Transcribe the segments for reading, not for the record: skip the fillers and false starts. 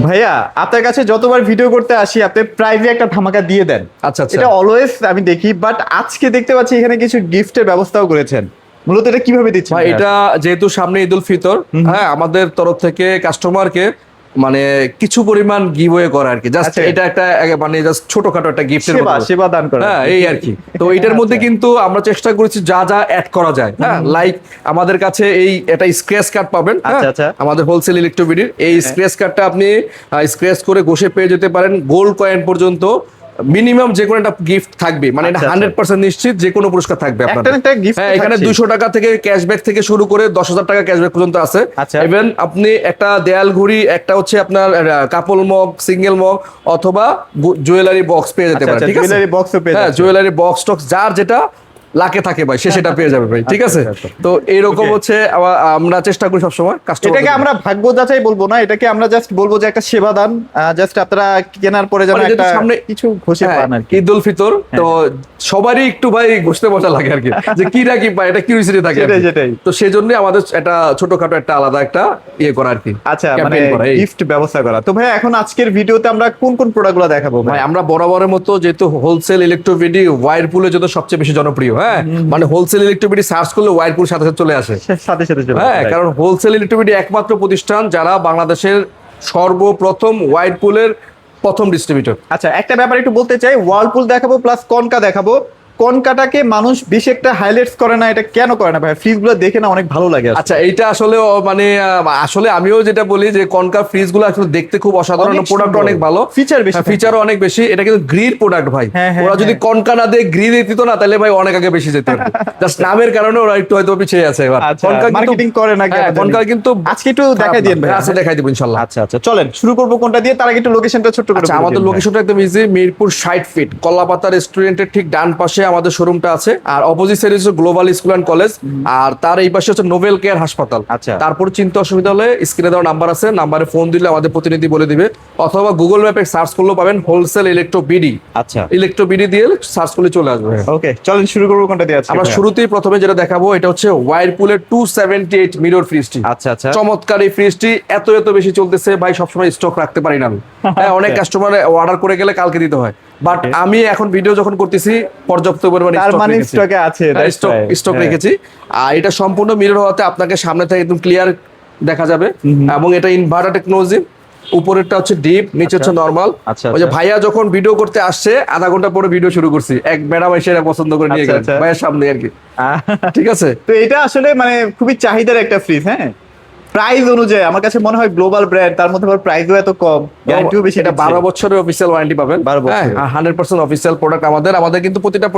ভাইয়া আপনার কাছে যতবার ভিডিও করতে আসি আপনি প্রাইভে একটা ধামাকা দিয়ে দেন। আচ্ছা আচ্ছা। এটা অলওয়েজ আমি দেখি, বাট আজকে দেখতে পাচ্ছি এখানে কিছু গিফটের ব্যবস্থাও করেছেন। মূলত এটা কিভাবে দিচ্ছেন ভাই এটা যেহেতু সামনে ঈদ উল ফিতর, হ্যাঁ আমাদের তরফ থেকে কাস্টমারকে মানে কিছু পরিমাণ গিভওয়ে করা আর কি, জাস্ট আচ্ছা। এটা একটা মানে জাস্ট ছোটখাটো একটা গিফটের সেবা মতো, সেবা দান করা। হ্যাঁ এই আর কি। তো এটার মধ্যে আচ্ছা। কিন্তু আমরা চেষ্টা করেছি যা যা অ্যাড করা যায়, হ্যাঁ লাইক আমাদের কাছে এই একটা স্ক্র্যাচ কার্ড পাবেন, হ্যাঁ আচ্ছা, আচ্ছা। আমাদের হোলসেল ইলেকট্রোবিডির এই স্ক্র্যাচ কার্ডটা আপনি স্ক্র্যাচ করে ঘষে পেয়ে যেতে পারেন গোল্ড কয়েন পর্যন্ত। মিনিমাম যে কোনো একটা গিফট থাকবে, মানে এটা আচ্ছা, আচ্ছা। 100% নিশ্চিত যে কোনো পুরস্কার থাকবে একটা আপনাদের। না একটা gift হ্যাঁ এখানে থাকছেই। 200 টাকা থেকে ক্যাশব্যাক থেকে শুরু করে 10,000 টাকা ক্যাশব্যাক পর্যন্ত আছে। আচ্ছা। ইভেন আপনি একটা দেয়াল ঘড়ি, একটা হচ্ছে আপনার কাপল মগ, সিঙ্গেল মগ অথবা জুয়েলারি বক্স পেয়ে যেতে আচ্ছা, পারেন, আচ্ছা, ঠিক আছে? jewelry box ও পেয়ে হ্যাঁ যাচ্ছে। জুয়েলারি বক্স টক্স যার যেটা লাকে থাকে ভাই সে সেটা পেয়ে যাবে ভাই, ঠিক আছে? আচ্ছা, আচ্ছা। তো এইরকম Okay. হচ্ছে আমরা চেষ্টা করি সবসময় কাস্টমার। এটাকে আমরা ভাগ্য যাচাই বলবো না, এটাকে আমরা জাস্ট বলবো যে একটা সেবা দান। জাস্ট আপনারা কেনার পরে যেন মানে যেহেতু একটা সামনে কিছু ঘষে পান আর কি। ঈদ উল ফিতর, তো সবারই একটু ভাই ঘুষতে মজা লাগে আর কি, যে কি না কি পায় এটা কিউরিসিটি থাকে আর কি। সেটাই, সেটাই। তো সেই জন্য আমাদের একটা ছোটখাটো একটা আলাদা একটা ইয়ে করা আর কি, আচ্ছা, মানে campaign করা, এই। গিফট ব্যবস্থা করা। তো ভাই এখন আজকের ভিডিওতে আমরা কোন কোন প্রোডাক্টগুলো দেখাবো ভাই ভাই? আমরা বরাবরের মতো যেহেতু হোলসেল ইলেকট্রোবিডি ওয়ারপুলের জন্য সবচেয়ে বেশি জনপ্রিয়, হ্যাঁ মানে হোলসেল ইলেকট্রোবিডি সার্চ করলে ওয়ারপুল সাথে সাথে চলে আসে, সাথে সাথে চলে হ্যাঁ আসবে, right? কারণ হোলসেল ইলেকট্রোবিডি একমাত্র প্রতিষ্ঠান যারা বাংলাদেশের সর্বপ্রথম ওয়ারপুলের প্রথম ডিস্ট্রিবিউটর। আচ্ছা, একটা ব্যাপার একটু বলতে চাই, ওয়ার্লপুল দেখাবো প্লাস কনকা দেখাবো। কনকাটাকে মানুষ বেশি একটা হাইলাইটস করে না, এটা কেন করে না ভাই? ফ্রিজগুলো দেখে না অনেক ভালো লাগে আসলে। আচ্ছা এইটা আসলে মানে আসলে আমিও যেটা বলি যে কনকা ফ্রিজ গুলো আসলে দেখতে খুব অসাধারণ, অনেক প্রোডাক্ট সুন্দর। অনেক ভালো, Feature বেশি থাকে। ফিচারও অনেক বেশি। এটা কিন্তু গ্রিল প্রোডাক্ট ভাই, হ্যাঁ, হ্যাঁ, ওরা যদি হ্যাঁ। কনকা না দিয়ে গ্রিল দিত না তাহলে ভাই অনেক আগে বেশি যেত, জাস্ট নামের কারণে ওরা একটু হয়তো পিছিয়ে আছে এবার। আচ্ছা, কনকা মার্কেটিং করে না কেন জানি। কনকা কিন্তু আজকে একটু দেখাই দিন ভাই। আচ্ছা দেখাই দিব ইনশাআল্লাহ। আচ্ছা আচ্ছা, চলেন শুরু করবো কোনটা দিয়ে, তার আগে একটু লোকেশনটা ছোট্ট করে আচ্ছা বলে আমাদের দিন ভাই। লোকেশনটা একদম ইজি, মিরপুর 60 ফিট কলাপাতা রেস্টুরেন্টের ঠিক ডান পাশে আমাদের শোরুমটা আছে, আর অপোজিট সাইডে হচ্ছে গ্লোবাল স্কুল অ্যান্ড কলেজ, আর তার এই পাশে হচ্ছে নোবেল কেয়ার হাসপাতাল। আচ্ছা। তারপর চিন্তা অসুবিধা হলে স্ক্রিনে দেওয়া নাম্বার আছে, নাম্বারে ফোন দিলে আমাদের প্রতিনিধি বলে দিবে, অথবা গুগল ম্যাপে সার্চ করলেও পাবেন হোলসেল ইলেকট্রো বিডি। আচ্ছা, ইলেকট্রো বিডি দিয়ে সার্চ করলে চলে আসবে। ওকে চলেন শুরু করবো কোনটা দিয়ে আজকে আমরা ভাইয়া? শুরুতেই প্রথমে যেটা দেখাবো এটা হচ্ছে ওয়ারপুলের 278 মিরর ফ্রিজটি। আচ্ছা আচ্ছা। চমৎকার এই ফ্রিজটি এত এত বেশি চলতেছে ভাই, সবসময় স্টক রাখতে পারি না আমি। হ্যাঁ অনেক কাস্টমার অর্ডার করে গেলে কালকে দিতে হয়, বাট Okay. আমি এখন ভিডিও যখন করতেছি পর্যাপ্ত পরিমাণে তার stock মানে রেখেছি। স্টকে আছে, হ্যাঁ, that's স্টক right. স্টক হ্যাঁ। রেখেছি। আর এটা সম্পূর্ণ মিরর হওয়াতে আপনাকে সামনে থেকে একদম ক্লিয়ার দেখা যাবে, এবং এটা ইনভার্টার টেকনোলজি। উপরেরটা হচ্ছে ডিপ, নিচে হচ্ছে নরমাল। আচ্ছা, ওই যে আচ্ছা। ভাইয়া যখন ভিডিও করতে আসছে আধা ঘন্টা পরে ভিডিও শুরু করছি, এক ম্যাডাম এসে এটা পছন্দ করে নিয়ে আচ্ছা, গেলেন আচ্ছা। ভাইয়ের সামনে আর কি, আহ, ঠিক আছে? তো এটা আসলে মানে খুবই চাহিদার একটা ফ্রিজ। হ্যাঁ, প্রাইস অনুযায়ী আমার কাছে মনে হয় গ্লোবাল ব্র্যান্ড, তার মধ্যে আবার প্রাইসও এত কম, গ্যারান্টিও বেশি। এটা 12 বছরের অফিসিয়াল ওয়ারেন্টি পাবেন, 12 বছরের। 100% অফিসিয়াল প্রোডাক্ট আমাদের কিন্তু প্রতিটা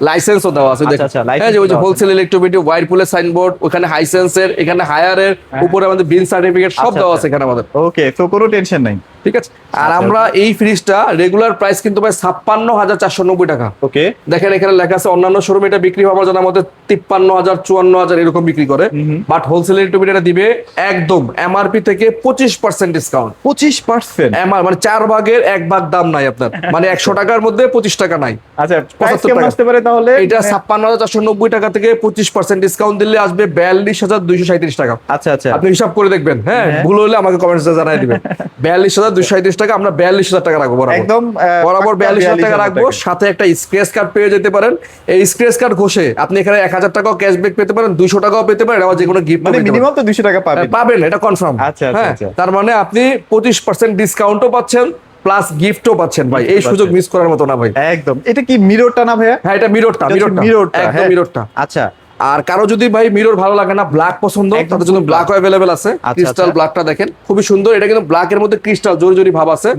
লাইসেন্সও দেওয়া আছে, আচ্ছা, দেখুন। আচ্ছা, license হ্যাঁ যে ওই যে দেওয়া আছে। হোলসেল ইলেকট্রোবিডি ওয়ারপুলের সাইনবোর্ড, ওখানে হাইসেন্সের, এখানে হায়ারের, উপরে আমাদের বিল সার্টিফিকেট সব আচ্ছা, দেওয়া আচ্ছা। আছে এখানে আমাদের, ওকে, তো কোনো টেনশন নাই। ঠিক আছে? আর আচ্ছা, আমরা এই ফ্রিজটা রেগুলার প্রাইস কিন্তু ভাই 56,490 টাকা। ওকে, দেখেন এখানে লেখা আছে অন্যান্য শোরুমে এটা বিক্রি হওয়ার জন্য আমাদের 53,000 54,000 এরকম বিক্রি করে, বাট হোলসেল ইলেকট্রোবিডি এটা দিবে একদম এমআরপি থেকে 25% ডিসকাউন্ট। 25%। মানে 4 ভাগের 1 ভাগ দাম নাই আপনার, মানে 100 টাকার মধ্যে 25 টাকা নাই। আচ্ছা, প্রাইস 75 কেমন টাকা। আসতে পারে তাহলে? এটা 56,490 টাকা থেকে 25% ডিসকাউন্ট দিলে আসবে 42,237 টাকা। আচ্ছা আচ্ছা, আপনি হিসাব করে দেখবেন, হ্যাঁ ভুল হলে আমাকে কমেন্টসে জানাই দিবেন। 42,237 টাকা, আমরা 42,000 টাকা রাখবো বরাবর। একদম বরাবর পাক্কা 42,000 টাকা রাখবো, সাথে একটা স্ক্র্যাচ কার্ড পেয়ে যেতে পারেন। এই স্ক্র্যাচ কার্ড ঘষে আপনি এখানে 1,000 টাকাও ক্যাশব্যাক পেতে পারেন, 200 টাকাও পেতে পারেন, আবার যে কোনো গিফট মানে মিনিমাম তো 200 টাকা পাবেন। পাবেন, এটা কনফার্ম। আচ্ছা, আচ্ছা, হ্যাঁ, আচ্ছা। তার মানে আপনি 25% ডিসকাউন্টও পাচ্ছেন প্লাস গিফটও পাচ্ছেন ভাই, এই সুযোগ মিস করার মতো না ভাই। একদম। এটা কি মিররটা না ভাইয়া? হ্যাঁ এটা মিররটা, এটা হচ্ছে মিররটা একদম হ্যাঁ। মিররটা। আচ্ছা, আর কারো যদি ভাই মিরর ভালো লাগে না, ব্ল্যাক পছন্দ, একদম তাদের জন্য full ব্ল্যাক অ্যাভেলেবেল আছে। আচ্ছা, ক্রিস্টাল আচ্ছা। ব্ল্যাকটা দেখেন খুবই সুন্দর, এটা কিন্তু ব্ল্যাকের মধ্যে ক্রিস্টাল জোরি জোরি ভাব আছে।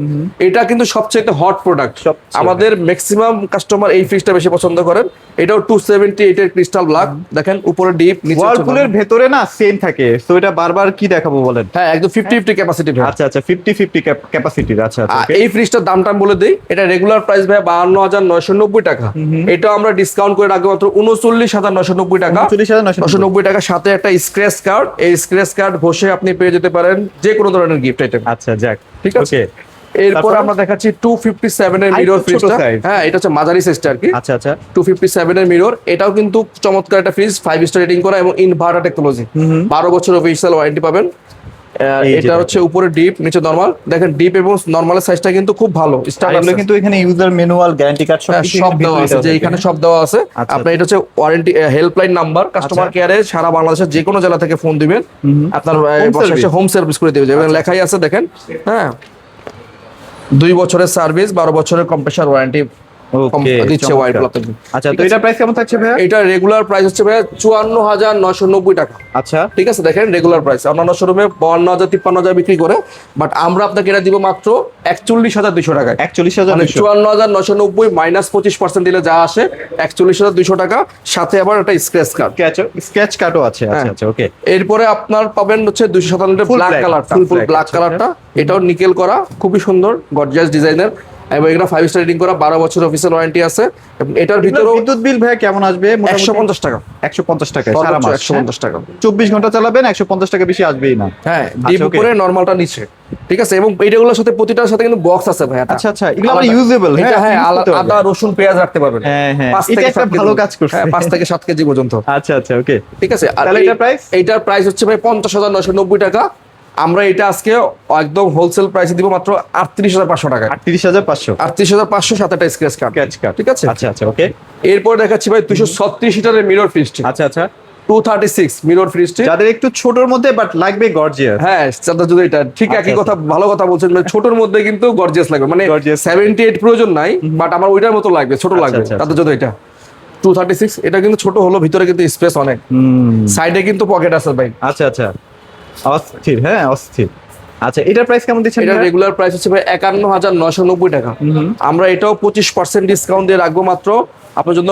এটা কিন্তু সবচেয়ে হট প্রোডাক্ট, সবচেয়ে, আমাদের ম্যাক্সিমাম কাস্টমার এই ফ্রিজটা বেশি পছন্দ করেন। এটাও 278 এর ক্রিস্টাল ব্ল্যাক, দেখেন উপরে ডিপ, নিচে হচ্ছে ওয়ার্লপুলের normal। ভেতরে না সেম থাকে, তো এটা বারবার কি দেখাবো বলেন? হ্যাঁ একদম 50-50 ক্যাপাসিটি। আচ্ছা আচ্ছা, 50-50 ক্যাপাসিটির। আচ্ছা আচ্ছা, okay। এই ফ্রিজটার দামটা আমি বলে দিই, এটা রেগুলার প্রাইস ভাই 52,990 টাকা, এটা আমরা ডিসকাউন্ট করে রাখবো মাত্র 39,990 টাকা। 39,990 টাকা, সাথে একটা স্ক্র্যাচ কার্ড, এই স্ক্র্যাচ কার্ড ঘষে আপনি পেয়ে যেতে পারেন যে কোনো ধরনের গিফট আইটেম। আচ্ছা, যাক, ঠিক আছে। ওকে। এরপর তারপর? আমরা দেখাচ্ছি 257 এর মিরর আরেকটু ছোট ফ্রিজটা। size। হ্যাঁ এটা হচ্ছে মাঝারি সাইজটা আর কি। আচ্ছা আচ্ছা, 257 এর মিরর, এটাও কিন্তু চমৎকার একটা ফ্রিজ, 5 স্টার রেটিং করা এবং ইনভার্টার টেকনোলজি, 12 বছর অফিসিয়াল ওয়ারেন্টি পাবেন। এই যে এটা হচ্ছে উপরে ডিপ নিচে নরমাল, দেখেন ডিপ এবং নরমালের সাইজটা কিন্তু খুব ভালো স্টার এগুলো কিন্তু এখানে ইউজার ম্যানুয়াল গ্যারান্টি কার্ড সব কিছু সব দেওয়া আছে, যে এখানে সব দেওয়া আছে। আচ্ছা, আপনার এটা হচ্ছে ওয়ারেন্টি হেল্পলাইন নাম্বার, কাস্টমার কেয়ারে সারা বাংলাদেশের যে কোনো জেলা থেকে ফোন দিবেন, আপনার বাসায় এসে হোম সার্ভিস করে দেবে, যেমন লেখাই আছে দেখেন। হ্যাঁ, 2 বছরের সার্ভিস, 12 বছরের কম্প্রেসার ওয়ারেন্টি দিচ্ছে ওয়াইল্ড। আচ্ছা, তো এটা প্রাইস কেমন থাকছে ভাইয়া? এটা রেগুলার প্রাইস হচ্ছে ভাই 54,990 টাকা। আচ্ছা, ঠিক আছে, দেখেন রেগুলার প্রাইস অন্যান্য শোরুমে 52,000 53,000 বিক্রি করে, বাট আমরা আপনাকে এটা দিব মাত্র 41,200 টাকায়। 41,200 মানে 54,990 মাইনাস 25% দিলে যা আসে 41,200 টাকা, সাথে আবার একটা স্ক্র্যাচ কার্ড, স্কেচ কার্ডও আছে। আচ্ছা আচ্ছা, ওকে। এরপরে আপনার পাবেন হচ্ছে 297 Full ব্ল্যাক black, কালারটা, full ফুল black, ব্ল্যাক আচ্ছা, কালারটা, এটাও নিকেল করা, খুবই সুন্দর গর্জিয়াস ডিজাইনের, এবং এটা 5 স্টার রেটিং করা, 12 বছর অফিসিয়াল ওয়ারেন্টি আছে। এবং এটার ভিতরেও বিদ্যুৎ বিল ভাইয়া কেমন আসবে? 150 টাকা, 150 টাকা সারা মাস, 150 টাকা। 24 ঘন্টা চালাবেন, 150 টাকা বেশি আসবেই না। হ্যাঁ, আচ্ছা, ডিপ okay. উপরে নরমালটা নিচে, ঠিক আছে। এবং এইটাগুলোর সাথে প্রতিটার সাথে কিন্তু বক্স আছে ভাই। আচ্ছা আচ্ছা, এগুলো আমরা ইউজেবল। হ্যাঁ হ্যাঁ, আদা রসুন পেঁয়াজ রাখতে পারবেন। হ্যাঁ হ্যাঁ, 5 এটা থেকে একটা 7 ভালো কেজি, কাজ করছে। হ্যাঁ 5 থেকে 7 কেজি পর্যন্ত। আচ্ছা আচ্ছা, ওকে। ঠিক আছে, আর তাহলে এটার প্রাইস? এইটার প্রাইস হচ্ছে ভাই 50,990 টাকা। আমরা এটা আজকে একদম হোলসেল প্রাইসে দিব মাত্র 38,500 টাকা। 38,500 38,500 সাথে একটা স্ক্র্যাচ কার্ড। স্কেচ কার্ড, ঠিক আছে। আচ্ছা আচ্ছা, ওকে। এরপর দেখাচ্ছি ভাই 236 লিটারের মিরর ফ্রিজটি। আচ্ছা আচ্ছা, 236 মিরর ফ্রিজটি, যাদের একটু ছোটর মধ্যে বাট লাগবে গর্জিয়াস। হ্যাঁ চাঁদা যদি এটা ঠিক একই কথা, ভালো কথা বলছেন, মানে ছোটর মধ্যে কিন্তু গর্জিয়াস লাগবে, মানে Gorgeous। 78 প্রয়োজন নাই, বাট আমার ওইটার মতো লাগবে, ছোট আচ্ছা, লাগবে আচ্ছা, তাদের যদি এটা 236, এটা কিন্তু ছোট হলো, ভিতরে কিন্তু স্পেস অনেক, সাইডে কিন্তু পকেট আছে ভাই। আচ্ছা আচ্ছা, অস্থির, হ্যাঁ অস্থির। আচ্ছা, এটার প্রাইস কেমন দিচ্ছেন? এটা রেগুলার প্রাইস হচ্ছে ভাই 51,990 টাকা। আমরা এটাও 25% ডিসকাউন্ট দিয়ে রাখবো মাত্র আপনার জন্য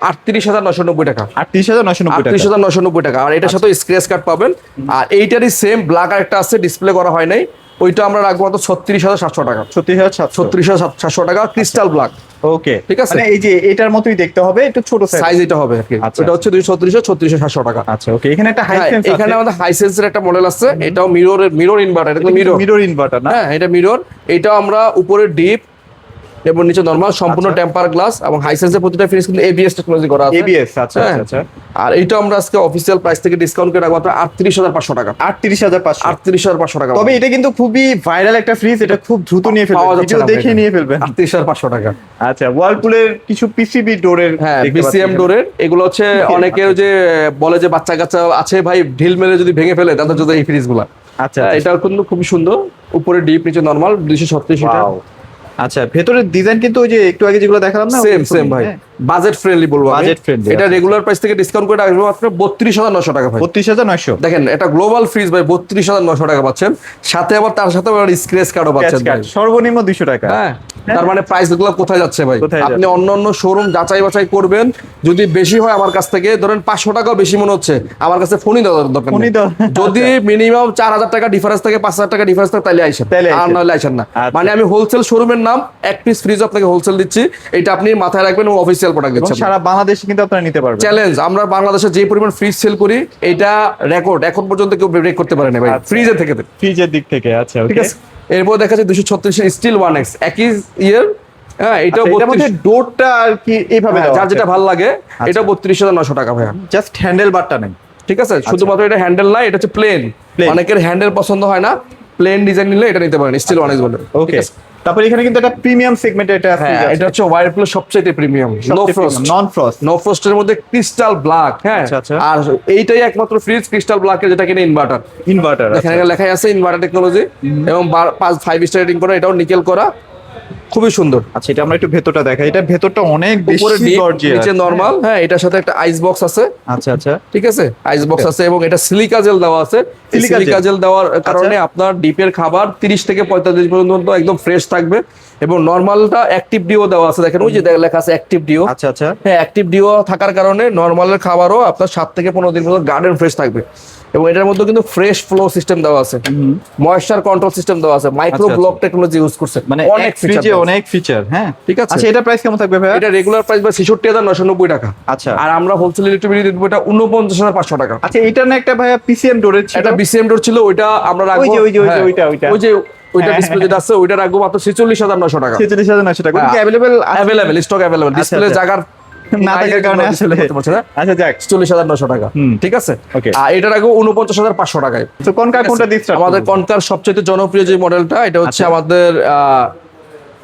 38,990 টাকা। 38,990 টাকা। 38,990 টাকা। আর এটার সাথে স্ক্র্যাচ কার্ড পাবেন। আর এইটারই সেম ব্ল্যাক আরেকটা আছে, ডিসপ্লে করা হয় নাই, ওইটা আমরা রাখবো মাত্র 36,700 টাকা। 36,700 36,700 টাকা, ক্রিস্টাল ব্ল্যাক। ওকে, ঠিক আছে। মানে এই যে এটার মতোই দেখতে হবে, একটু ছোট সাইজ এটা হবে আর কি। আচ্ছা, এটা হচ্ছে 36,700 টাকা। আচ্ছা, ওকে। এখানে একটা হ্যাঁ, হাইসেন্স এখানে আমাদের হাইসেন্সের একটা মডেল আছে, এটাও মিরর ইনভার্টার, এটা মিরর মিরর ইনভার্টার না? হ্যাঁ, এটা মিরর। এটাও আমরা উপরে ডিপ এবং নিচে নরমাল, সম্পূর্ণ টেম্পার গ্লাস, এবং হাইসেন্সের প্রতিটা ফিনিশ কিন্তু এবিএস টেকনোলজি করা আছে। এবিএস, আচ্ছা হ্যাঁ। আচ্ছা। আর এইটা আমরা আজকে অফিসিয়াল প্রাইস থেকে ডিসকাউন্ট করে রাখবো মাত্র 38,500 টাকা। 38,500। 38,500 টাকা। তবে এটা কিন্তু খুবই ভাইরাল একটা ফ্রিজ, এটা খুব দ্রুত নিয়ে পাওয়া ফেলবেন, যাচ্ছে ভিডিও না দেখে ভাই। নিয়ে ফেলবেন। 38,500 টাকা। আচ্ছা, ওয়ালপুলের কিছু পিসিবি ডোরের, হ্যাঁ, বিসিএম ডোরের, এগুলো হচ্ছে অনেকের যে বলে যে বাচ্চা কাচ্চা আছে ভাই, ঢিল মেরে যদি ভেঙে ফেলে তাদের জন্য এই ফ্রিজগুলা। আচ্ছা, এটা কিন্তু খুবই সুন্দর, উপরে ডিপ নিচে নরমাল, 236 লিটার। Wow। আচ্ছা, ভেতরের ডিজাইন কিন্তু ওই যে একটু আগে যেগুলো দেখালাম না, সেম ভাই, বাজেট ফ্রেন্ডলি বলবো আমি। Budget friendly, এটা আচ্ছা। রেগুলার প্রাইস থেকে ডিসকাউন্ট করে রাখবো মাত্র 32,900 টাকা ভাই। 32,900 দেখেন, এটা গ্লোবাল ফ্রিজ ভাই, 32,900 টাকা পাচ্ছেন, সাথে আবার তার সাথে আবার স্ক্র্যাচ কার্ডও পাচ্ছেন ভাই। সর্বনিম্ন 200 টাকা। হ্যাঁ, তার মানে প্রাইস গুলো কোথায় যাচ্ছে ভাই? কোথায় যাচ্ছে? আপনি অন্য অন্য শোরুম যাচাই বাছাই করবেন, যদি বেশি হয় আমার কাছ থেকে, ধরেন 500 টাকাও বেশি মনে হচ্ছে, আমার কাছে ফোনই দেওয়ার দরকার নেই। ফোনই দেওয়া- যদি মিনিমাম 4,000 টাকা ডিফারেন্স থাকে, 5,000 টাকা ডিফারেন্স থাকে, তাহলে আইসেন, তাইলে আর আইসেন। নাহলে আইসেন না। আচ্ছা। মানে আমি হোলসেল শোরুমের নাম, এক পিস ফ্রিজ আপনাকে হোলসেল দিচ্ছি, এটা আপনি মাথায় রাখবেন, এবং অফিসিয়াল প্রোডাক্ট এবং দিচ্ছেন। সারা বাংলাদেশে কিন্তু আপনারা নিতে পারবেন। চ্যালেঞ্জ, আমরা বাংলাদেশে যে পরিমাণ ফ্রিজ সেল করি, এটা রেকর্ড, এখন পর্যন্ত কেউ ব্রেক করতে পারে না ভাই, আচ্ছা। ফ্রিজের থেকে। ফ্রিজের দিক থেকে, আচ্ছা, ঠিক ওকে। আছে। এরপর দেখা যাচ্ছে 236 স্টিল 1X, একই ইয়ের। হ্যাঁ, এটাও আচ্ছা, এটার মধ্যে 32, ডোরটা আর কি এইভাবে দেওয়া যার আছে। যেটা ভালো লাগে। এটা 32,900 টাকা ভাইয়া। জাস্ট হ্যান্ডেল বারটা নেই। ঠিক আছে, শুধুমাত্র এটা হ্যান্ডেল না, এটা হচ্ছে প্লেন। Plain। অনেকের হ্যান্ডেল পছন্দ হয় না, প্লেন ডিজাইন নিলে এটা নিতে পারেন, স্টিল 1X বলে। ওকে, তারপর এখানে কিন্তু একটা প্রিমিয়াম সেগমেন্টে এটা হ্যাঁ, এটা হচ্ছে ওয়ারপুলের সবচেয়ে premium, no frost. Non frost. No ফ্রস্টের মধ্যে ক্রিস্টাল ব্ল্যাক। হ্যাঁ, আচ্ছা, আচ্ছা। আর এইটাই একমাত্র ফ্রিজ ক্রিস্টাল ব্ল্যাকের, যেটা কিনা ইনভার্টার। ইনভার্টার, এখানে লেখাই আছে ইনভার্টার টেকনোলজি, এবং 5 স্টার রেটিং করা, এটাও নিকেল করা, খুবই সুন্দর। আচ্ছা, এটা আমরা একটু ভেতরটা দেখাই, এটা ভেতরটা অনেক উপরে বেশি ডিপ, গর্জিয়াস, নিচে নরমাল। হ্যাঁ, এটার সাথে একটা আইস বক্স আছে। আচ্ছা আচ্ছা, ঠিক আছে, আইস বক্স আছে, এবং এটা সিলিকা জেল দেওয়া আছে। সিলিকা সিলিকা জেল জেল দেওয়ার কারণে আপনার ডিপের খাবার 30 থেকে 45 পর্যন্ত একদম ফ্রেশ থাকবে। এবং নরমালটা অ্যাক্টিভ ডিও দেওয়া আছে, দেখেন ওই যে লেখা আছে অ্যাক্টিভ ডিও। আচ্ছা আচ্ছা, হ্যাঁ, অ্যাক্টিভ ডিও থাকার কারণে নরমালের খাবারও আপনার 7 থেকে 15 দিন পর্যন্ত গার্ডেন ফ্রেশ থাকবে। এবং এটার মধ্যে কিন্তু ফ্রেশ ফ্লো সিস্টেম দেওয়া আছে, ময়েশ্চার কন্ট্রোল সিস্টেম দেওয়া আছে, মাইক্রো আচ্ছা, ব্লক টেকনোলজি ইউজ করছে, মানে অনেক ফ্রিজে ফিচার। অনেক ফিচার। হ্যাঁ, ঠিক আছে। আচ্ছা, এটা প্রাইস কেমন থাকবে ভাই? এটা রেগুলার প্রাইস বা 66,990 টাকা। আচ্ছা, আর আমরা হোলসেল ইলেকট্রিবিলিটি দেবো এটা 49,500 টাকা। আচ্ছা, এটা না একটা ভাইয়া পিসিএম ডোরের ছিল, এটা বিসিএম ডোর ছিল, ওইটা আমরা রাখবো, ওইটা। ওইটা হ্যাঁ, ডিসপ্লে যেটা আছে ওইটা রাখবো মাত্র 46,900 টাকা। 46,900 টাকা। হ্যাঁ, available available, stock available, display আচ্ছা। জায়গার না থাকার কারণে আসলে আচ্ছা যাক 40,900 টাকা, ঠিক আছে। Okay. আর এটা রাখবো 49,500 টাকায়। তো কনকা কোনটা দিচ্ছে আমাদের কনকার সবচেয়ে জনপ্রিয় যে মডেলটা, এটা হচ্ছে আমাদের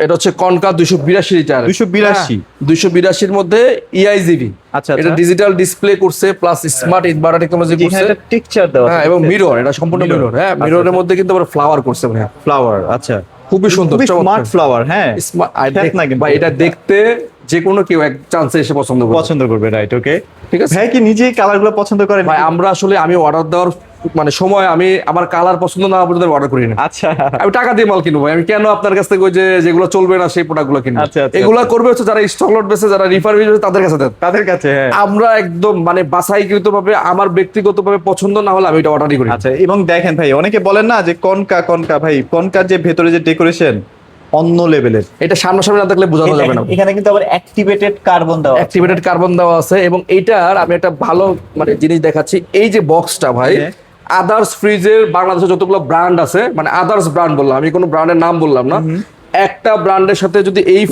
এটা হচ্ছে কনকা 282 লিটার। 282 282 এর মধ্যে ইআইজিবি। আচ্ছা এটা ডিজিটাল ডিসপ্লে করছে প্লাস স্মার্ট ইনভার্টার টেকনোলজি করছে। এটা টেক্সচার দেওয়া হ্যাঁ, এবং মিরর, এটা সম্পূর্ণ মিরর। হ্যাঁ, মিররের মধ্যে কিন্তু আবার ফ্লাওয়ার করছে ভাই, ফ্লাওয়ার। আচ্ছা, খুবই সুন্দর, স্মার্ট ফ্লাওয়ার। হ্যাঁ, ভাই এটা দেখতে যে কোনো কেউ এক চান্সে এসে পছন্দ করবে, রাইট। ওকে, ঠিক আছে। ভাই কি নিজেই কালারগুলো পছন্দ করেন? ভাই আমরা আসলে আমি অর্ডার দেওয়ার মানে সময় আমি আমার কালার পছন্দ না পর্যন্ত অর্ডার করি না। আচ্ছা, আমি টাকা দিয়ে মাল কিনবো, আমি কেন আপনার কাছ থেকে ওই যে যেগুলো চলবে না সেই প্রোডাক্টগুলো কিনবো? আচ্ছা, এগুলা করবে হচ্ছে যারা স্টক লট বেচে, যারা রিফারবিশ বেচে, তাদের কাছে দেন। তাদের কাছে, হ্যাঁ। আমরা একদম মানে বাছাইকৃত ভাবে আমার ব্যক্তিগতভাবে পছন্দ না হলে আমি এটা অর্ডারই করি। আচ্ছা, এবং দেখেন ভাই, অনেকে বলেন না যে কনকা ভাই, কনকার যে ভেতরে যে ডেকোরেশন অন্য লেভেলের। এটা সামনাসামনি না দেখলে বোঝানো যাবে না। এখানে কিন্তু আবার অ্যাক্টিভেটেড কার্বন দেওয়া আছে এবং এইটার আমি একটা ভালো মানে জিনিস দেখাচ্ছি। এই যে বক্সটা ভাই, আদার্স ফ্রিজের বাংলাদেশে যতগুলো ব্র্যান্ড আছে, মানে আদার্স ব্র্যান্ড বললাম, আমি কোনো ব্র্যান্ডের নাম বললাম না, একটা ব্র্যান্ডের সাথে যদি এই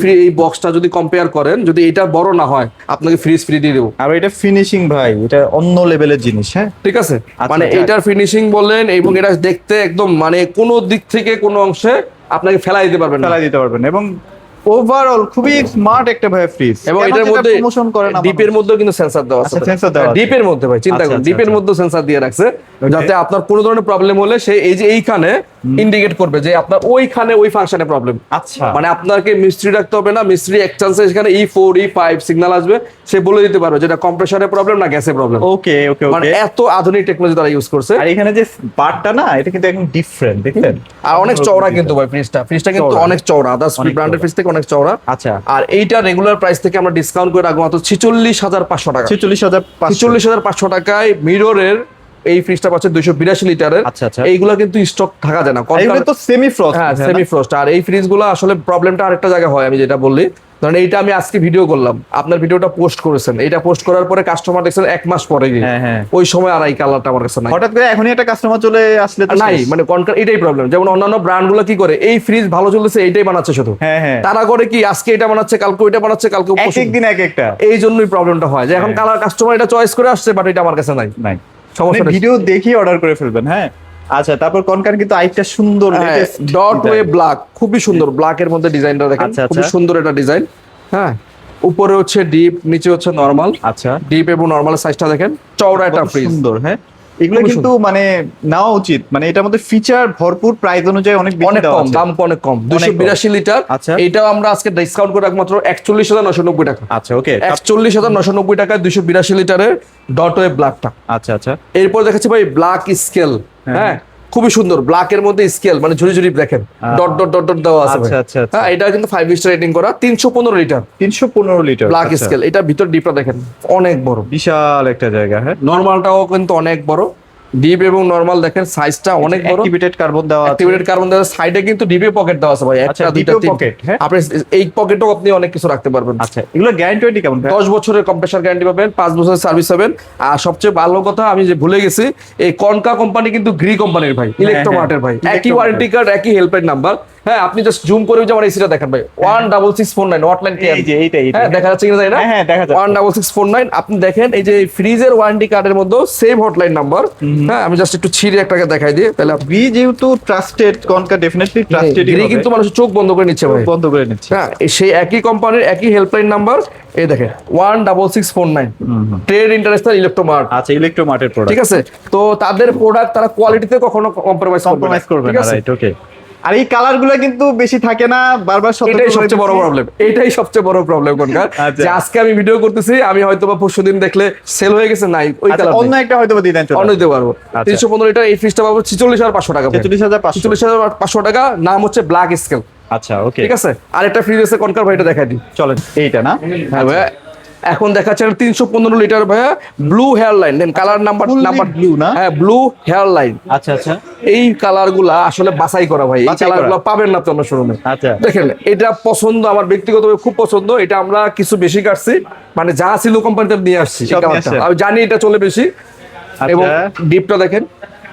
বক্সটা যদি কম্পেয়ার করেন, যদি এটা বড় না হয়, আপনাকে ফ্রিজ ফ্রি দিয়ে দেবো। আর এটা ফিনিশিং ভাই, এটা অন্য লেভেলের জিনিস। হ্যাঁ, ঠিক আছে। মানে এটার ফিনিশিং বলেন এবং এটা দেখতে একদম মানে কোনো দিক থেকে কোনো অংশে আপনাকে ফেলাই দিতে পারবেন এবং ওভারঅল খুবই স্মার্ট একটা ভাই ফ্রিজ। এবং এটার মধ্যে প্রমোশন করে না, ডিপের মধ্যেও কিন্তু সেন্সর দেওয়া আছে। সেন্সর দেওয়া আছে ডিপের মধ্যে ভাই, চিন্তা করুন, ডিপের মধ্যে সেন্সর দিয়ে রাখছে, যাতে আপনার কোনো ধরনের প্রবলেম হলে সে এই যে এইখানে ইন্ডিকেট করবে যে আপনার ওইখানে ওই ফাংশনে প্রবলেম। আচ্ছা, মানে আপনাকে মিস্ত্রি রাখতে হবে না, মিস্ত্রি এক চান্সে এখানে E4 E5 সিগন্যাল আসবে, সে বলে দিতে পারবে যেটা কম্প্রেসরের প্রবলেম না গ্যাসের প্রবলেম। ওকে, মানে এত আধুনিক টেকনোলজি তারা ইউজ করছে। আর এখানে যে বারটা না, এটা কিন্তু একদম ডিফারেন্ট, দেখলেন? আর অনেক চওড়া কিন্তু ভাই ফ্রিজটা কিন্তু অনেক চওড়া, আদার্স ব্র্যান্ডের ফ্রিজ থেকে অনেক চওড়া। আচ্ছা, আর এইটা রেগুলার প্রাইস থেকে আমরা ডিসকাউন্ট করে রাখবো মাত্র 46,500 টাকা। 46,500 টাকায় মিররের এই ফ্রিজটা পাচ্ছে 282 লিটারের। আচ্ছা, এইগুলা কিন্তু স্টক থাকা যায় না, এগুলো তো সেমি ফ্রস্ট। হ্যাঁ, সেমি ফ্রস্ট। আর এই ফ্রিজগুলো আসলে প্রবলেমটা আরেকটা জায়গায় হয়, আমি যেটা বললি, ধরেন এইটা আমি আজকে ভিডিও করলাম, আপনার ভিডিওটা পোস্ট করেছেন, এইটা পোস্ট করার পরে কাস্টমার দেখছেন 1 মাস পরে গিয়ে, ওই সময় আর এই কালারটা আমার কাছে নাই। হঠাৎ করে এখনই একটা কাস্টমার চলে আসলে তো নাই, মানে কনকার এটাই প্রবলেম। যেমন অন্যান্য ব্র্যান্ডগুলো কি করে, এই ফ্রিজ ভালো চলতেছে এইটাই বানাচ্ছে শুধু, তারা করে কি আজকে এটা বানাচ্ছে, কালকে ওইটা বানাচ্ছে, কালকে একদিন এক একটা। এই জন্যই প্রবলেমটা হয় যে এখন কালার কাস্টমার এটা চয়েস করে আসছে, বাট এটা আমার কাছে নাই। সমস্যা, ভিডিও দেখি অর্ডার করে ফেলবেন। হ্যাঁ, আচ্ছা। তারপর কনকার কিন্তু আরেকটা সুন্দর ডট ওয়ে ব্ল্যাক, খুবই সুন্দর ব্ল্যাকের মধ্যে ডিজাইনটা দেখেন, খুবই সুন্দর এটা ডিজাইন। হ্যাঁ, উপরে হচ্ছে ডিপ, নিচে হচ্ছে নরমাল। আচ্ছা, ডিপ এবং নরমালের সাইজটা দেখেন, চওড়া একটা ফ্রিজ, সুন্দর। হ্যাঁ, এগুলো কিন্তু মানে নেওয়া উচিত, মানে এটার মধ্যে ফিচার ভরপুর, প্রাইস অনুযায়ী অনেক কম, দাম অনেক কম। 282 লিটার। আচ্ছা, এটাও আমরা আজকে ডিসকাউন্ট করে রাখবো মাত্র 41,990 টাকা। আচ্ছা, ওকে, 41,990 টাকায় 282 লিটারের ডট ওয়ে ব্ল্যাকটা। আচ্ছা, আচ্ছা। এরপর দেখাচ্ছি ভাই ব্ল্যাক স্কেল। হ্যাঁ, খুবই সুন্দর, ব্ল্যাকের মধ্যে স্কেল, মানে ঝুরি ঝুরি দেখেন, ডট ডট ডট ডট দেওয়া আছে। আচ্ছা, হ্যাঁ, এটা কিন্তু 5 স্টার রেটিং করা, 315 লিটার। 315 litre black scale. এটা ভিতর ডিপটা দেখেন, অনেক বড়, বিশাল একটা জায়গা। হ্যাঁ, নরমালটাও কিন্তু অনেক বড়, ডিপ এবং নরমাল দেখেন সাইজটা অনেক বড়। অ্যাক্টিভেটেড কার্বন দেওয়া আছে, অ্যাক্টিভেটেড কার্বন দেওয়া, সাইডে কিন্তু ডিপে পকেট দেওয়া আছে ভাই, একটা দুইটা পকেট। হ্যাঁ, আপনি এই পকেটেও আপনি অনেক কিছু রাখতে পারবেন। আচ্ছা, এগুলো গ্যারান্টি কেমন? 10 বছরের কম্প্রেসার গ্যারান্টি পাবেন, 5 বছরের সার্ভিস পাবেন। আর সবচেয়ে ভালো কথা আমি যে ভুলে গেছি, এই কনকা কোম্পানি কিন্তু গ্রি কোম্পানির ভাই, ইলেকট্রোমার্টের ভাই, একই ওয়ারেন্টি কার্ড, একই হেল্পলাইন নাম্বার। হ্যাঁ, আপনি জাস্ট জুম করে যে আমার এসিটা দেখেন ভাই, 16649 হটলাইন কে, হ্যাঁ দেখা যাচ্ছে কিনা জানি না। হ্যাঁ, দেখা যাচ্ছে 16649। আপনি দেখেন এই যে ফ্রিজের ওয়ারেন্টি কার্ডের মধ্যে সেম হটলাইন নাম্বার। হ্যাঁ, আমি জাস্ট একটু ছিঁড়ে একটাকে দেখাই দিই, তাহলে গ্রি যেহেতু trusted, concha definitely trusted. Gree কিন্তু মানুষ চোখ বন্ধ করে নিচ্ছে ভাই, বন্ধ করে নিচ্ছে। হ্যাঁ, সেই একই কোম্পানির একই হেল্পলাইন নাম্বার, এই দেখেন 16649, ট্রেড ইন্টারন্যাশনাল ইলেকট্রোমার্ট। আচ্ছা, ইলেকট্রোমার্টের প্রোডাক্ট, ঠিক আছে। তো তাদের প্রোডাক্ট তারা কোয়ালিটিতে কখনো কম্প্রোমাইজ করবে না, রাইট। ওকে, আর এই কালারগুলো কিন্তু বেশি থাকে না, বারবার এটাই সবচেয়ে বড় প্রবলেম, এটাই সবচেয়ে বড় প্রবলেম কোনকার, যে আজকে আমি ভিডিও করতেছি, আমি হয়তো বা পরশুদিন দেখলে সেল হয়ে গেছে, নাই ওই কালার, অন্য একটা হয়তো দিয়ে দেন, অন্য দিতে পারবো। 315 লিটার এই ফ্রিজটা পাবো 46,500 টাকা। 46,500 টাকা, নাম হচ্ছে ব্ল্যাক স্কেল। আচ্ছা, ওকে, ঠিক আছে। আরেকটা ফ্রিজ আছে কনকার ভাই, এটা দেখাই দিই, চলেন। এইটা না? হ্যাঁ ভাই, এখন দেখাচ্ছে 315 লিটার ভাইয়া, ব্লু হেয়ার লাইন, দেন কালার নাম্বার ব্লু না? হ্যাঁ, ব্লু হেয়ার লাইন। আচ্ছা, আচ্ছা। এই কালার গুলা আসলে বাছাই করা ভাই, এই কালার গুলা পাবেন না তো অন্য শোরুমে। আচ্ছা, দেখেন এটা পছন্দ, আমার ব্যক্তিগতভাবে খুব পছন্দ। এটা আমরা কিছু বেশি কাটছি, মানে যা ছিল কোম্পানিতে নিয়ে আসছি, আমি জানি এটা চলে বেশি। এবং ডিপটা দেখেন,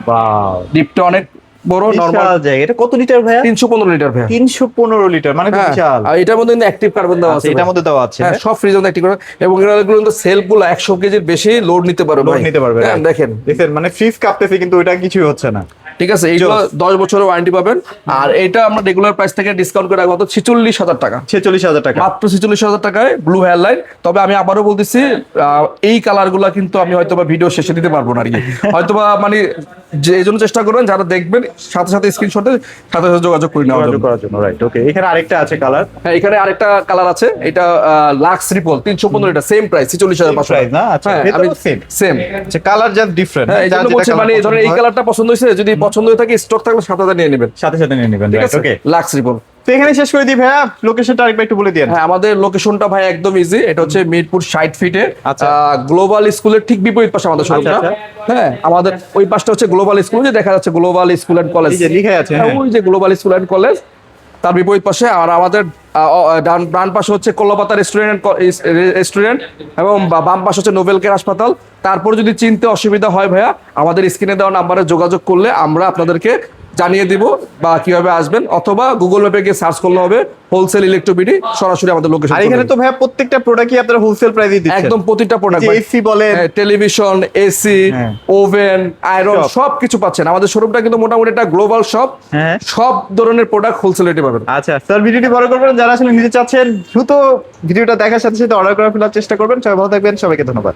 ওয়াও, ডিপটা অনেক বড় নরমাল বিশাল জায়গা। এটা কত লিটার ভাইয়া? 315 লিটার ভাইয়া। 315 লিটার, মানে তো হ্যাঁ, বিশাল। আর এটার মধ্যে কিন্তু অ্যাক্টিভ কার্বন দেওয়া আছে, এটার মধ্যে দেওয়া আছে। হ্যাঁ, সব ফ্রিজ মধ্যে অ্যাক্টিভ কার্বন, এবং এগুলো কিন্তু সেলফগুলো 100 কেজির বেশি লোড নিতে পারবে লোড ভাই। নিতে পারবে, হ্যাঁ, right? দেখেন দেখেন মানে ফ্রিজ কাঁপতেছে কিন্তু ওটা কিছুই হচ্ছে না। ঠিক আছে, এইগুলো 10 বছরের ওয়ারেন্টি পাবেন। আর এটা আমরা রেগুলার প্রাইস থেকে ডিসকাউন্ট করে রাখবো 46,000 টাকা, 46,000 টাকা। মাত্র 46,000 টাকায় ব্লু হেয়ার লাইন। তবে আমি আবারও বলতেছি, এই কালার গুলা কিন্তু আমি হয়তো বা ভিডিও শেষে দিতে পারবো না আর কি, হয়তো বা মানে যে এই জন্য চেষ্টা করবেন যারা দেখবেন সাথে সাথে স্ক্রিনশটে সাথে সাথে যোগাযোগ করে নেওয়ার যোগাযোগ জন্য। করার জন্য, রাইট। ওকে, এখানে আরেকটা আছে কালার। হ্যাঁ, এখানে আরেকটা কালার আছে, এটা লাক্স রিপল 315, এটা সেম প্রাইস 46,500 প্রাইস না? আচ্ছা, হ্যাঁ, ভেতরেও আমি same? সেম। আচ্ছা, কালার জাস্ট ডিফারেন্ট। হ্যাঁ, এই জন্য বলছি, মানে ধরেন এই কালারটা পছন্দ হয়েছে, যদি পছন্দ হয়ে থাকে স্টক থাকলে সাথে সাথে নিয়ে নেবেন, সাথে সাথে নিয়ে নেবেন, ঠিক রাইট। আছে? ওকে, লাক্স রিপল। তো এখানে শেষ করে দিই ভাইয়া, লোকেশনটা আরেকবার একটু বলে দিন। হ্যাঁ, আমাদের লোকেশনটা ভাই একদম ইজি, এটা হচ্ছে মিরপুর 60 ফিটে আচ্ছা। গ্লোবাল স্কুলের ঠিক বিপরীত পাশে আমাদের শোরুমটা। আচ্ছা। হ্যাঁ, আমাদের ওই পাশটা হচ্ছে গ্লোবাল স্কুল, যে দেখা যাচ্ছে গ্লোবাল স্কুল এন্ড কলেজ, এই যে লিখে আছে, হ্যাঁ, হ্যাঁ। ওই যে গ্লোবাল স্কুল এন্ড কলেজ, তার বিপরীত পাশে। আর আমাদের ডান পাশে হচ্ছে কল্লাপাতা রেস্টুরেন্ট, এবং বাম পাশে হচ্ছে নোবেল কেয়ার হাসপাতাল। তারপর যদি চিনতে অসুবিধা হয় ভাইয়া, আমাদের স্ক্রিনে দেওয়া নাম্বারে যোগাযোগ করলে আমরা আপনাদেরকে জানিয়ে দিব বা কিভাবে আসবেন, অথবা গুগল ম্যাপে গিয়ে সার্চ করলে হবে হোলসেল ইলেকট্রোবিডি, সরাসরি আমাদের লোকেশন। আর এখানে তো ভাইয়া প্রত্যেকটা প্রোডাক্টই আপনারা হোলসেল প্রাইসে দিচ্ছেন। একদম প্রতিটা প্রোডাক্ট, এসি বলেন, টেলিভিশন, এসি, হ্যাঁ। ওভেন, আয়রন, সব। সবকিছু পাচ্ছেন। আমাদের শোরুমটা কিন্তু মোটামুটি একটা গ্লোবাল শপ, হ্যাঁ। সব ধরনের প্রোডাক্ট হোলসেল রেটে পাবেন। আচ্ছা স্যার, ভিডিওটি বড় করবেন, যারা আসলে নিতে চাচ্ছেন দ্রুত ভিডিওটা দেখার সাথে সাথে অর্ডার করার ফেলার চেষ্টা করবেন। সবাই ভালো থাকবেন, সবাইকে ধন্যবাদ।